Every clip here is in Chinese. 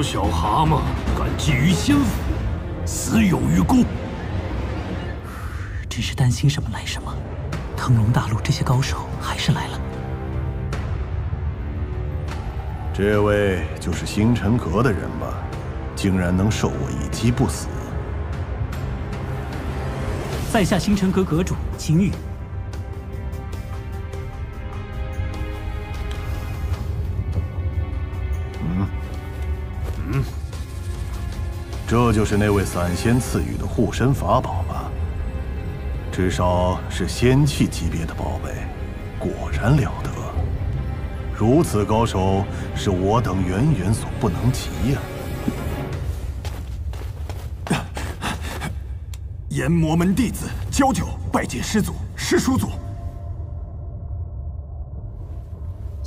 小蛤蟆敢觊觎仙府，死有余辜。真是担心什么来什么，腾龙大陆这些高手还是来了。这位就是星辰阁的人吧？竟然能受我一击不死！在下星辰阁阁主秦羽。这就是那位散仙赐予的护身法宝吧？至少是仙气级别的宝贝，果然了得。如此高手，是我等远远所不能及呀！炎魔门弟子焦九拜见师祖、师叔祖。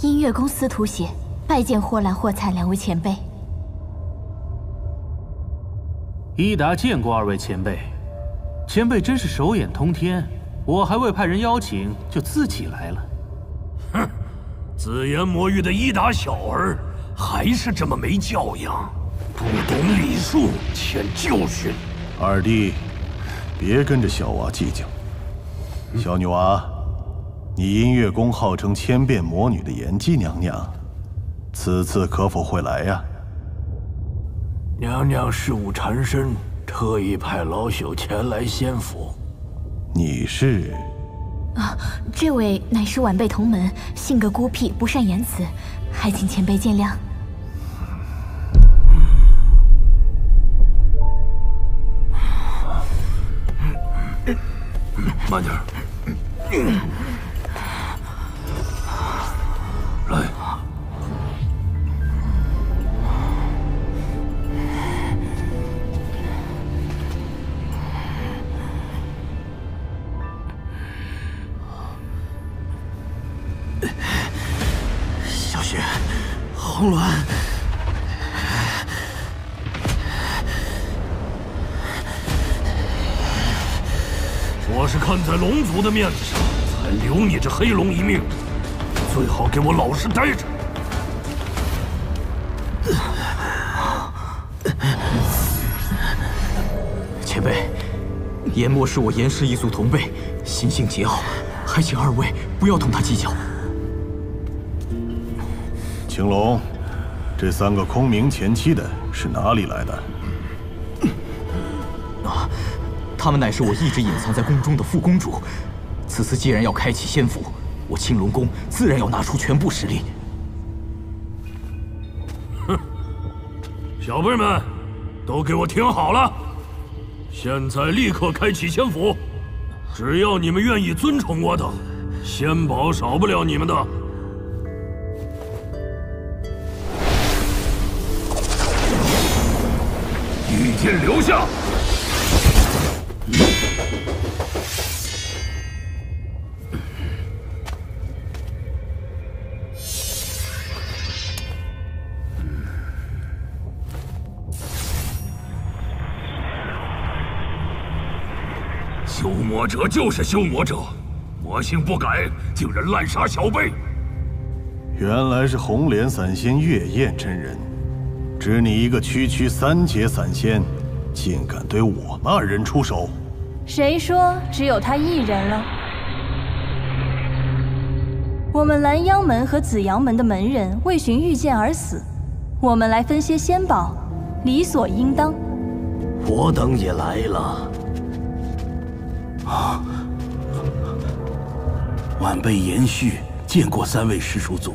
音乐宫司徒血拜见霍兰、霍灿两位前辈。伊达见过二位前辈，前辈真是手眼通天，我还未派人邀请，就自己来了。哼，紫炎魔域的伊达小儿还是这么没教养，不懂礼数，欠教训。二弟，别跟着小娃计较。小女娃，你音乐宫号称千变魔女的妍姬娘娘，此次可否会来呀？娘娘事务缠身，特意派老朽前来仙府。你是？这位乃是晚辈同门，性格孤僻，不善言辞，还请前辈见谅。慢点。来。小雪，红鸾，我是看在龙族的面子上，才留你这黑龙一命，最好给我老实待着。前辈，炎魔是我炎氏一族同辈，心性桀骜，还请二位不要同他计较。青龙，这3个空明前期的是哪里来的？他们乃是我一直隐藏在宫中的副公主。此次既然要开启仙府，我青龙宫自然要拿出全部实力。哼，小辈们，都给我听好了！现在立刻开启仙府，只要你们愿意尊崇我等，仙宝少不了你们的。御剑留下！修魔者就是修魔者，魔性不改，竟然滥杀小辈。原来是红莲散仙月燕真人，只你一个区区3阶散仙，竟敢对我们2人出手？谁说只有他一人了？我们蓝阳门和紫阳门的门人为寻玉剑而死，我们来分些仙宝，理所应当。我等也来了。晚辈延续见过3位师叔祖，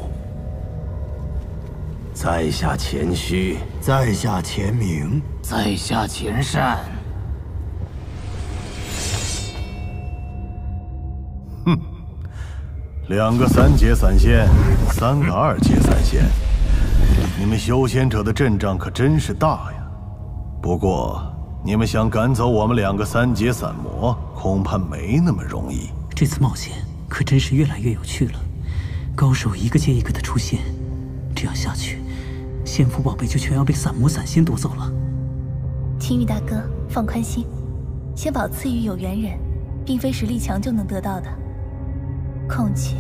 在下谦虚，在下钱明，在下钱善。哼，2个3阶散仙，3个2阶散仙，你们修仙者的阵仗可真是大呀。不过，你们想赶走我们2个3阶散魔，恐怕没那么容易。这次冒险可真是越来越有趣了，高手一个接一个的出现，这样下去，仙府宝贝就全要被散魔散仙夺走了。青玉大哥，放宽心，仙宝赐予有缘人，并非实力强就能得到的。况且，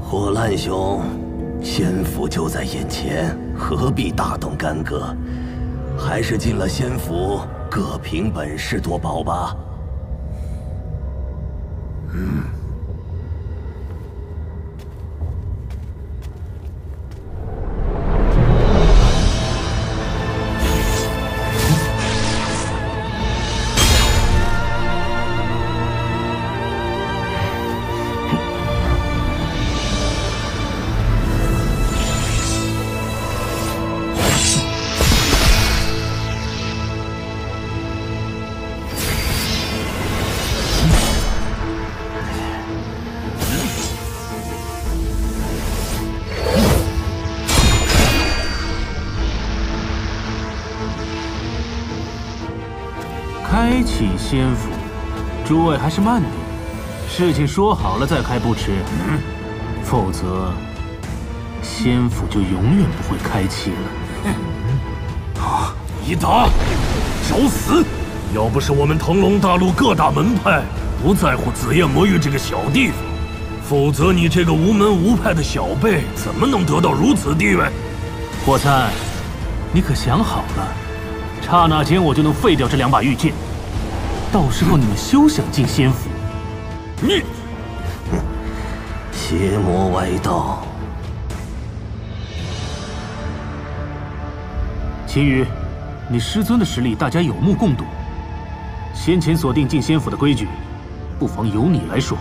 火烂兄，仙府就在眼前，何必大动干戈？还是进了仙府，各凭本事夺宝吧。开启仙府，诸位还是慢点。事情说好了再开不迟，否则仙府就永远不会开启了。一打，找死！要不是我们腾龙大陆各大门派不在乎紫焰魔域这个小地方，否则你这个无门无派的小辈怎么能得到如此地位？火参，你可想好了？刹那间我就能废掉这2把御剑，到时候你们休想进仙府。你，邪魔歪道。秦羽，你师尊的实力大家有目共睹，先前锁定进仙府的规矩，不妨由你来说。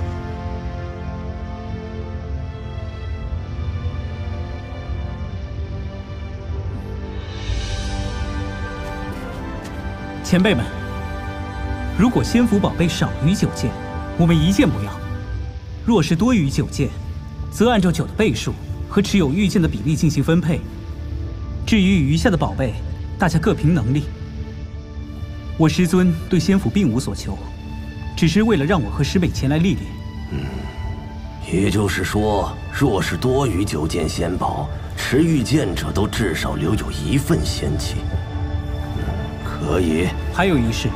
前辈们，如果仙府宝贝少于9件，我们1件不要；若是多于9件，则按照9的倍数和持有御剑的比例进行分配。至于余下的宝贝，大家各凭能力。我师尊对仙府并无所求，只是为了让我和师妹前来历练。也就是说，若是多于9件仙宝，持御剑者都至少留有1份仙气。可以。还有一事，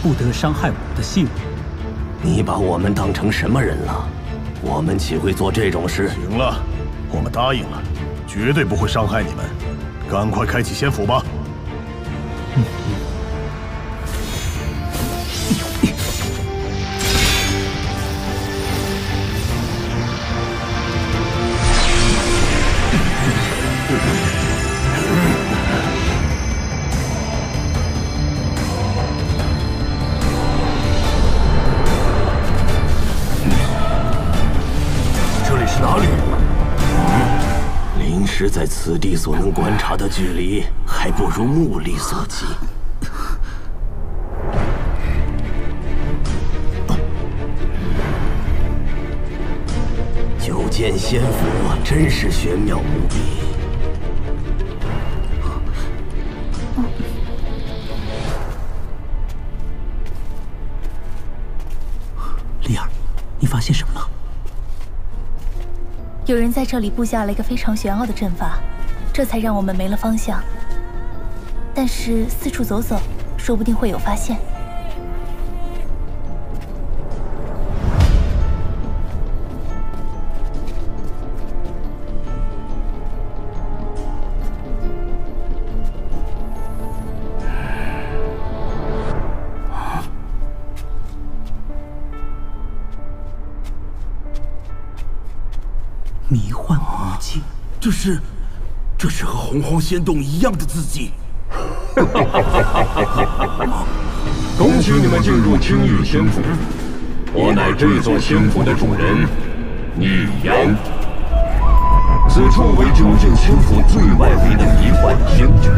不得伤害我们的信誉。你把我们当成什么人了？我们岂会做这种事？行了，我们答应了，绝对不会伤害你们。赶快开启仙府吧。实在此地所能观察的距离，还不如目力所及。9剑仙府真是玄妙无比。丽儿，你发现什么了？有人在这里布下了一个非常玄奥的阵法，这才让我们没了方向。但是四处走走，说不定会有发现。迷幻魔镜，这是和洪荒仙洞一样的字迹。恭请你们进入青玉仙府，我乃这座仙府的主人，逆阳。此处为9剑仙府最外围的迷幻仙境，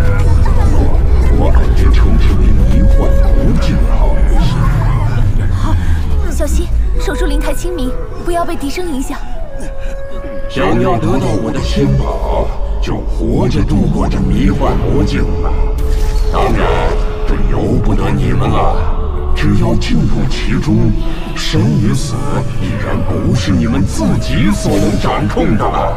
我感觉称之为迷幻魔镜好一些。小心，守住灵台清明，不要被笛声影响。想要得到我的仙宝，就活着度过这迷幻魔境吧。当然，这由不得你们了。只要进入其中，生与死已然不是你们自己所能掌控的了。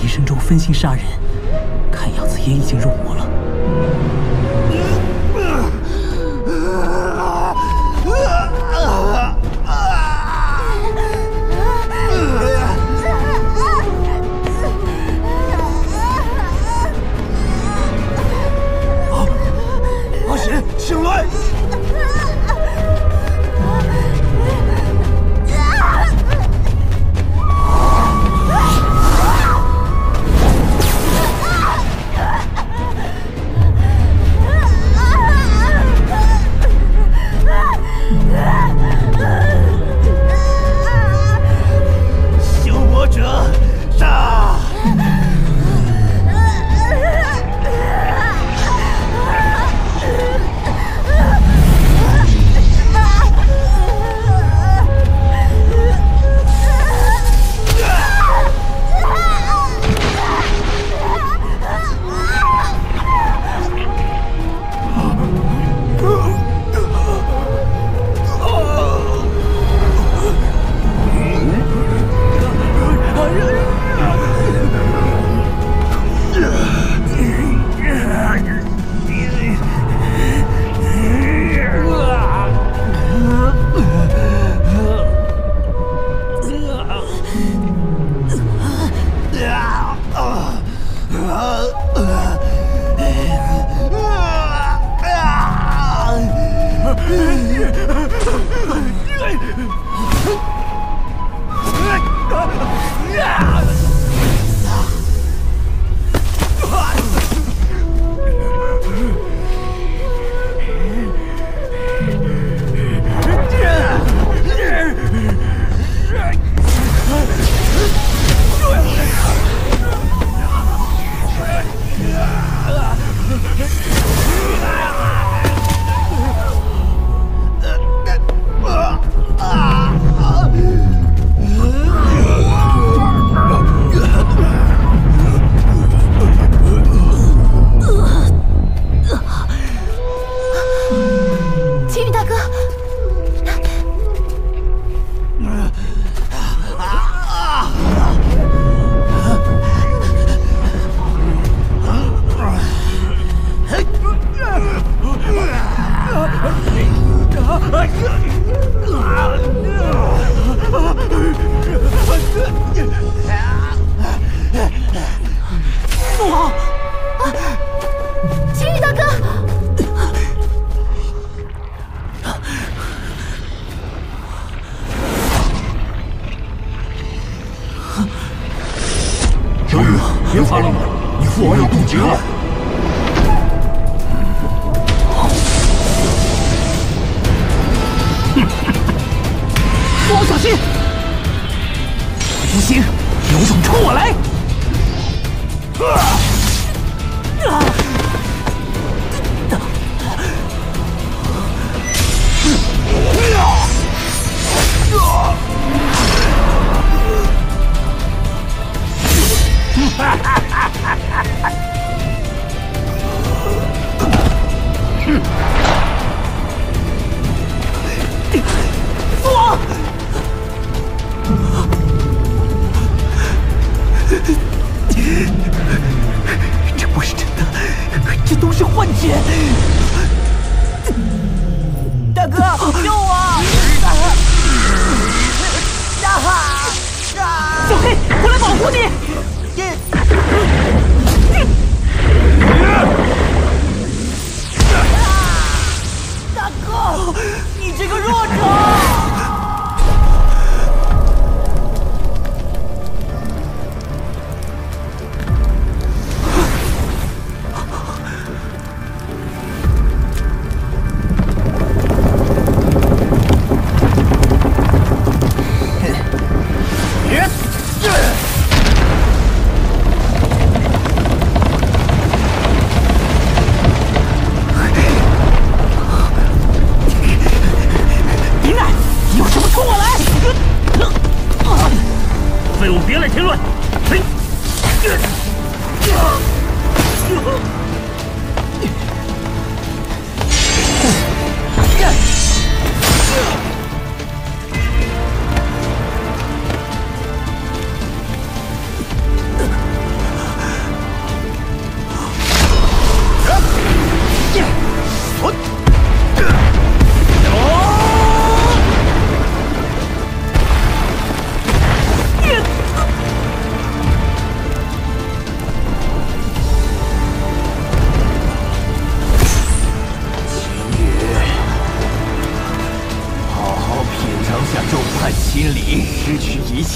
一生中分心杀人，看样子也已经入魔了。阿神，醒来！修魔者，杀！父王，青玉大哥，小雨，别发愣了，你父王要渡劫了。父王小心！无形，有种冲我来！父王，这不是真的，这都是幻觉。大哥，救我！小黑，我来保护你。大哥，你这个弱者！废物，别来添乱！嘿！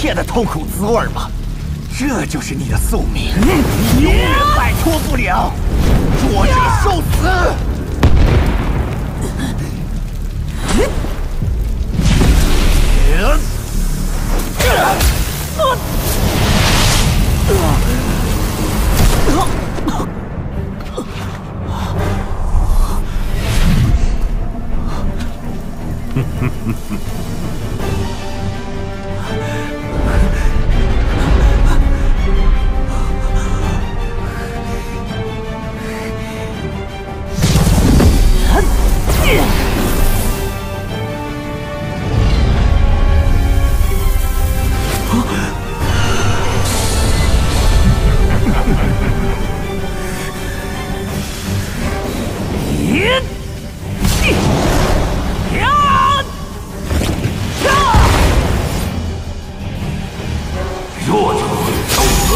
切的痛苦滋味吗？这就是你的宿命，你永远摆脱不了。弱者受死！弱者受死！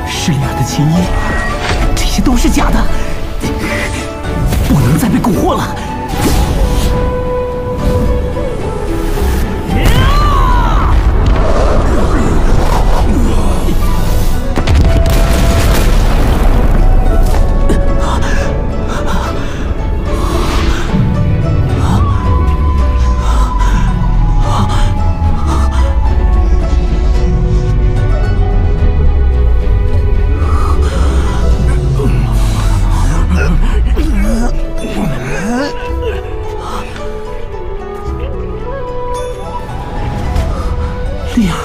诗雅的琴音，这些都是假的，不能再被蛊惑了。丽儿，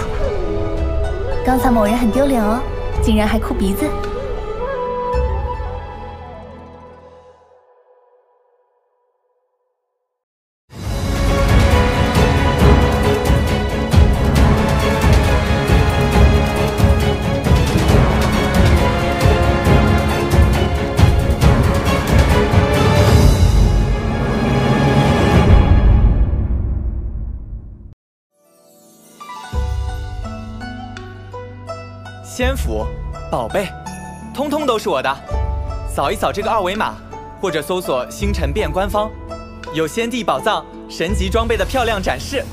刚才某人很丢脸哦，竟然还哭鼻子。仙符、宝贝，通通都是我的。扫一扫这个二维码，或者搜索星辰变官方，有仙帝宝藏、神级装备的漂亮展示。